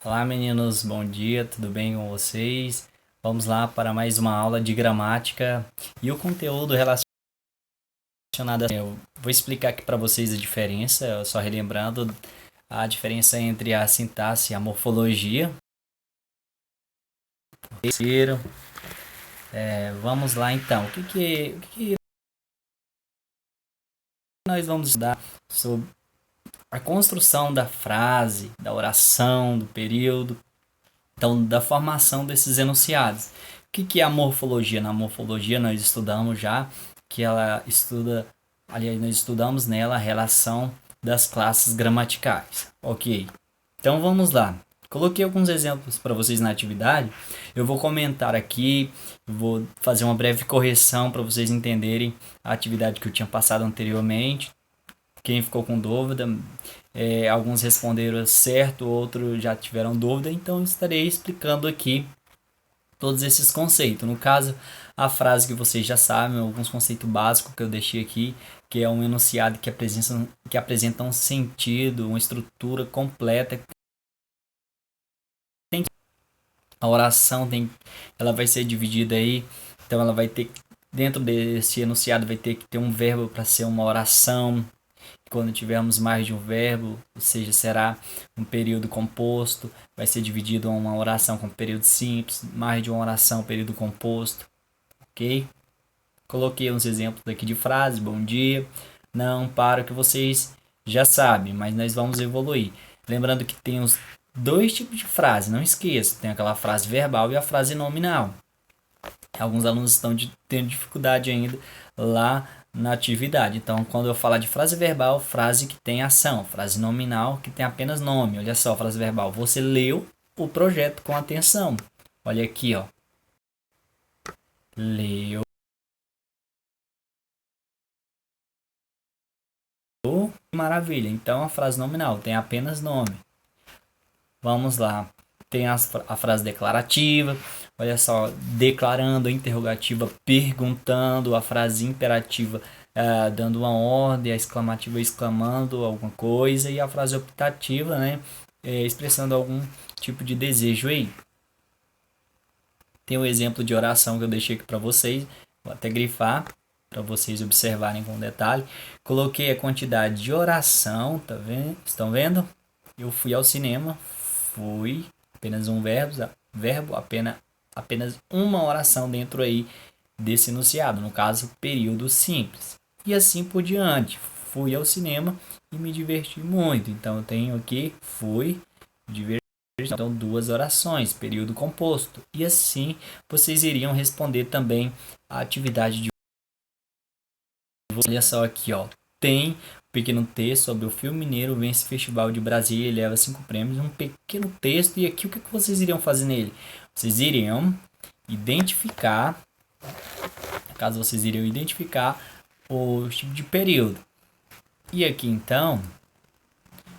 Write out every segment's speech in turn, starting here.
Olá meninos, bom dia, tudo bem com vocês? Vamos lá para mais uma aula de gramática e o conteúdo relacionado eu vou explicar aqui para vocês a diferença, só relembrando a diferença entre a sintaxe e a morfologia. Vamos lá então, o que nós vamos estudar sobre a construção da frase, da oração, do período, então da formação desses enunciados. O que é a morfologia? Na morfologia nós estudamos já que ela estuda, aliás, nós estudamos nela a relação das classes gramaticais. Ok, então vamos lá. Coloquei alguns exemplos para vocês na atividade. Eu vou comentar aqui, vou fazer uma breve correção para vocês entenderem a atividade que eu tinha passado anteriormente. Quem ficou com dúvida, alguns responderam certo, outros já tiveram dúvida, então estarei explicando aqui todos esses conceitos. No caso, a frase que vocês já sabem, alguns conceitos básicos que eu deixei aqui, que é um enunciado que apresenta um sentido, uma estrutura completa. A oração ela vai ser dividida aí, então ela vai ter, dentro desse enunciado vai ter que ter um verbo para ser uma oração. Quando tivermos mais de um verbo, ou seja, será um período composto, vai ser dividido em uma oração com período simples, mais de uma oração, período composto, ok? Coloquei uns exemplos aqui de frase, bom dia, não, para, que vocês já sabem, mas nós vamos evoluir. Lembrando que tem os dois tipos de frase, não esqueça, tem aquela frase verbal e a frase nominal. Alguns alunos estão tendo dificuldade ainda lá na atividade. Então, quando eu falar de frase verbal, frase que tem ação, frase nominal que tem apenas nome. Olha só, frase verbal. Você leu o projeto com atenção. Olha aqui, ó. Leu. Maravilha. Então, a frase nominal tem apenas nome. Vamos lá. Tem a frase declarativa. Olha só, declarando, a interrogativa perguntando, a frase imperativa dando uma ordem, a exclamativa exclamando alguma coisa e a frase optativa, né, expressando algum tipo de desejo aí. Tem o exemplo de oração que eu deixei aqui para vocês, vou até grifar para vocês observarem com detalhe. Coloquei a quantidade de oração, tá vendo? Estão vendo? Eu fui ao cinema, fui, apenas um verbo, apenas uma oração dentro aí desse enunciado, no caso, período simples. E assim por diante. Fui ao cinema e me diverti muito. Então eu tenho aqui fui, diverti. Então duas orações, período composto. E assim vocês iriam responder também a atividade de olha só aqui, ó. Tem um pequeno texto sobre o filme mineiro vence Festival de Brasília e leva 5 prêmios. Um pequeno texto. E aqui o que vocês iriam fazer nele? Vocês iriam identificar, caso vocês iriam identificar o tipo de período. E aqui então,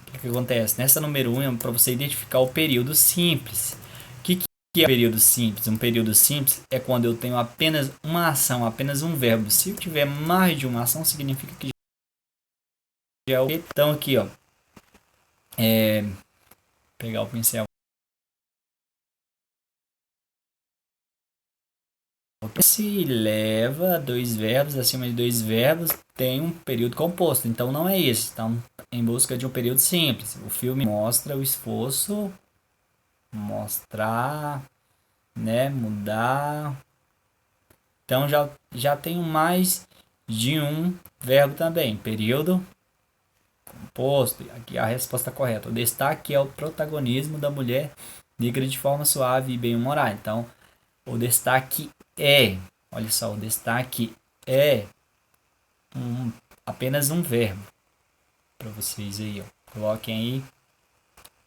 o que acontece? Nessa número 1 é para você identificar o período simples. O que é o período simples? Um período simples é quando eu tenho apenas uma ação, apenas um verbo. Se eu tiver mais de uma ação, significa que já é o. Então aqui, ó. Pegar o pincel. Se leva dois verbos, acima de dois verbos, tem um período composto. Então não é esse. Então, em busca de um período simples. O filme mostra o esforço, mostrar, né, mudar. Então já tenho mais de um verbo também. Período composto. Aqui a resposta correta. O destaque é o protagonismo da mulher negra de forma suave e bem-humorada. Então, o destaque é, olha só, o destaque é apenas um verbo. Para vocês aí, ó. Coloquem aí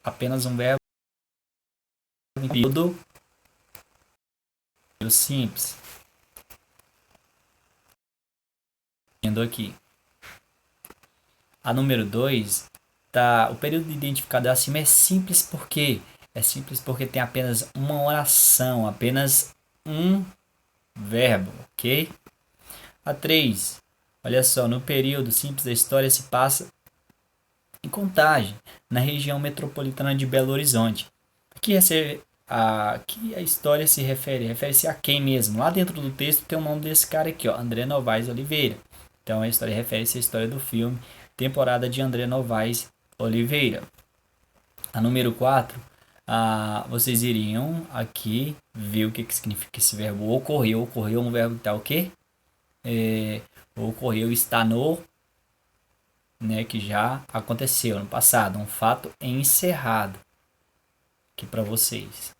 apenas um verbo. Período simples. Vendo aqui. A número 2, tá, o período identificado acima é simples porque tem apenas uma oração, apenas um verbo, ok? A 3, olha só, no período simples a história se passa em Contagem, na região metropolitana de Belo Horizonte. que a história se refere? Refere-se a quem mesmo? Lá dentro do texto tem o nome desse cara aqui, ó, André Novaes Oliveira. Então a história refere-se à história do filme Temporada de André Novaes Oliveira. A número 4, vocês iriam aqui ver o que significa esse verbo ocorreu. Ocorreu é um verbo que está o quê? Ocorreu está no, né, que já aconteceu no passado, um fato encerrado aqui para vocês.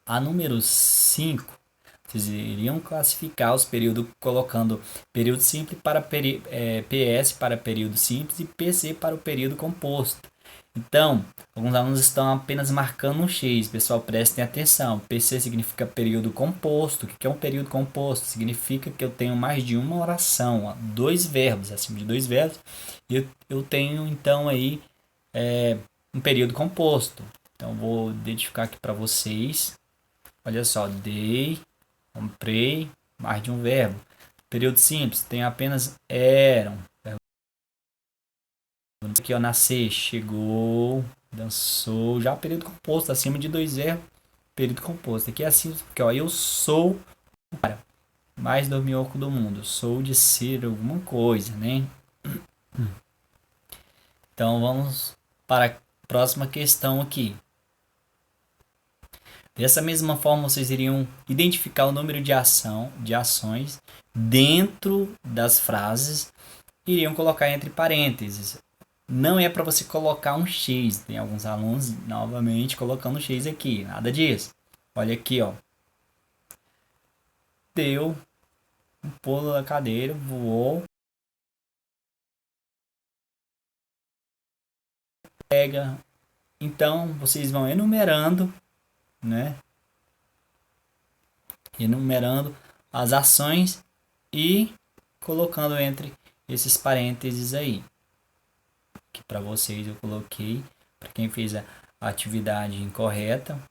A número 5, vocês iriam classificar os períodos colocando período simples para PS para período simples e PC para o período composto. Então, alguns alunos estão apenas marcando um X. Pessoal, prestem atenção. PC significa período composto. O que é um período composto? Significa que eu tenho mais de uma oração, dois verbos, acima de dois verbos. E eu tenho, então, aí um período composto. Então, vou identificar aqui para vocês. Olha só, dei, comprei, mais de um verbo. Período simples, tem apenas eram. Aqui, ó, nascer, chegou, dançou. Já período composto, acima de dois verbos, período composto. Aqui é assim, porque, ó, eu sou o cara mais dorminhoco do mundo. Sou de ser alguma coisa, né? Então, vamos para a próxima questão aqui. Dessa mesma forma, vocês iriam identificar o número de ações dentro das frases, iriam colocar entre parênteses. Não é para você colocar um X. Tem alguns alunos, novamente, colocando X aqui. Nada disso. Olha aqui, ó. Deu um pulo da cadeira, voou, pega. Então, vocês vão enumerando, né? Enumerando as ações e colocando entre esses parênteses aí. Que para vocês eu coloquei. Para quem fez a atividade incorreta,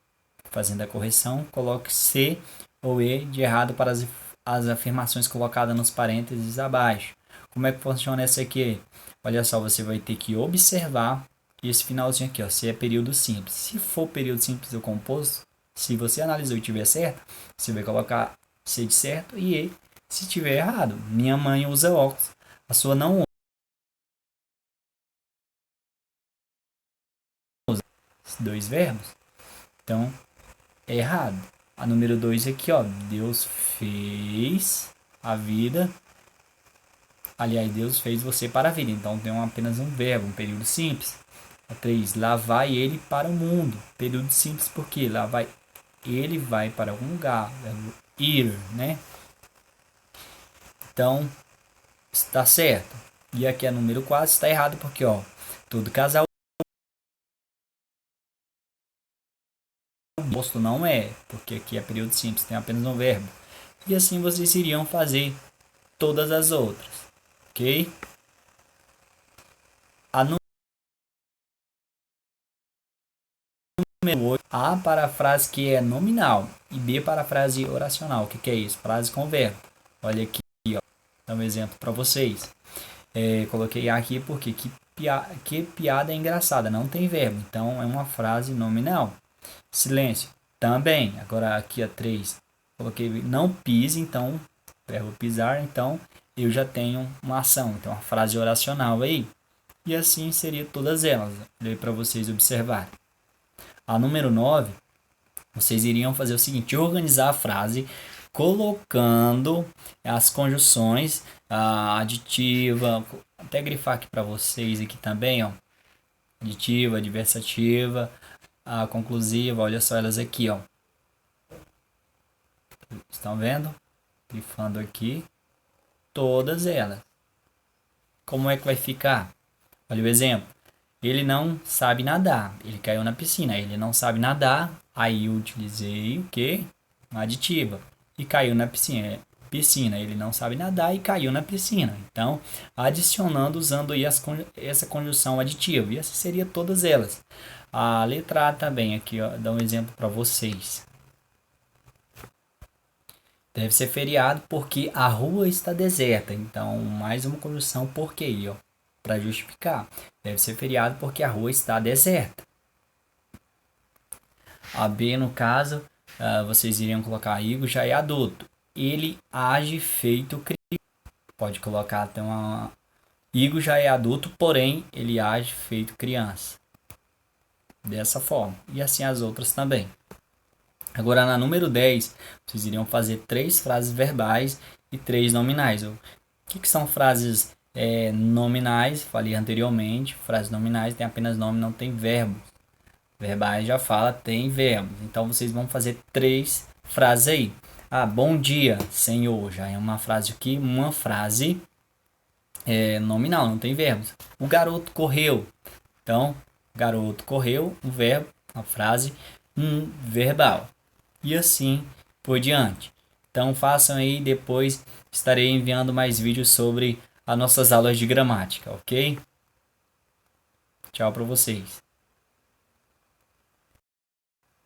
fazendo a correção, coloque C ou E de errado para as afirmações colocadas nos parênteses abaixo. Como é que funciona essa aqui? Olha só, você vai ter que observar esse finalzinho aqui, ó, se é período simples. Se for período simples ou composto, se você analisou e tiver certo, você vai colocar C de certo e E se tiver errado. Minha mãe usa óculos, a sua não usa. Dois verbos. Então, é errado. A número 2 aqui, ó. Deus fez a vida. Aliás, Deus fez você para a vida. Então tem apenas um verbo, um período simples. A 3, lá vai ele para o mundo. Período simples porque lá vai ele vai para algum lugar. Verbo ir, né? Então, está certo. E aqui a número 4 está errado porque, ó, todo casal composto não é, porque aqui é período simples, tem apenas um verbo. E assim vocês iriam fazer todas as outras, ok? A número 8, A para a frase que é nominal e B para a frase oracional. O que é isso? Frase com verbo. Olha aqui, ó, dá um exemplo para vocês. Coloquei A aqui porque que piada engraçada, não tem verbo, então é uma frase nominal. Silêncio, também. Agora aqui a 3, coloquei não pise, então verbo pisar, então eu já tenho uma ação, então uma frase oracional aí. E assim seria todas elas, para vocês observarem. A número 9, vocês iriam fazer o seguinte, organizar a frase colocando as conjunções, a aditiva, até grifar aqui para vocês aqui também, ó. Aditiva, adversativa, a conclusiva, olha só elas aqui, ó. Estão vendo? Grifando aqui todas elas. Como é que vai ficar? Olha o exemplo. Ele não sabe nadar. Ele caiu na piscina. Ele não sabe nadar. Aí eu utilizei o quê? Uma aditiva. E caiu na piscina. Piscina. Ele não sabe nadar e caiu na piscina. Então, adicionando, usando aí essa conjunção aditiva. E essas seriam todas elas. A letra A também, aqui, ó, dá um exemplo para vocês. Deve ser feriado porque a rua está deserta. Então, mais uma conjunção porque aí, ó. para justificar. Deve ser feriado porque a rua está deserta. A B, no caso, vocês iriam colocar Igor já é adulto. Ele age feito criança. Pode colocar até uma... Igor já é adulto, porém ele age feito criança. Dessa forma. E assim as outras também. Agora na número 10, vocês iriam fazer 3 frases verbais e 3 nominais. O que são frases nominais? Falei anteriormente. Frases nominais tem apenas nome, não tem verbo. Verbais já fala, tem verbos. Então vocês vão fazer 3 frases aí. Bom dia, senhor. Já é uma frase aqui, uma frase nominal, não tem verbos. O garoto correu. Então, garoto correu, um verbo, uma frase, um verbal. E assim por diante. Então façam aí, depois estarei enviando mais vídeos sobre as nossas aulas de gramática, ok? Tchau para vocês.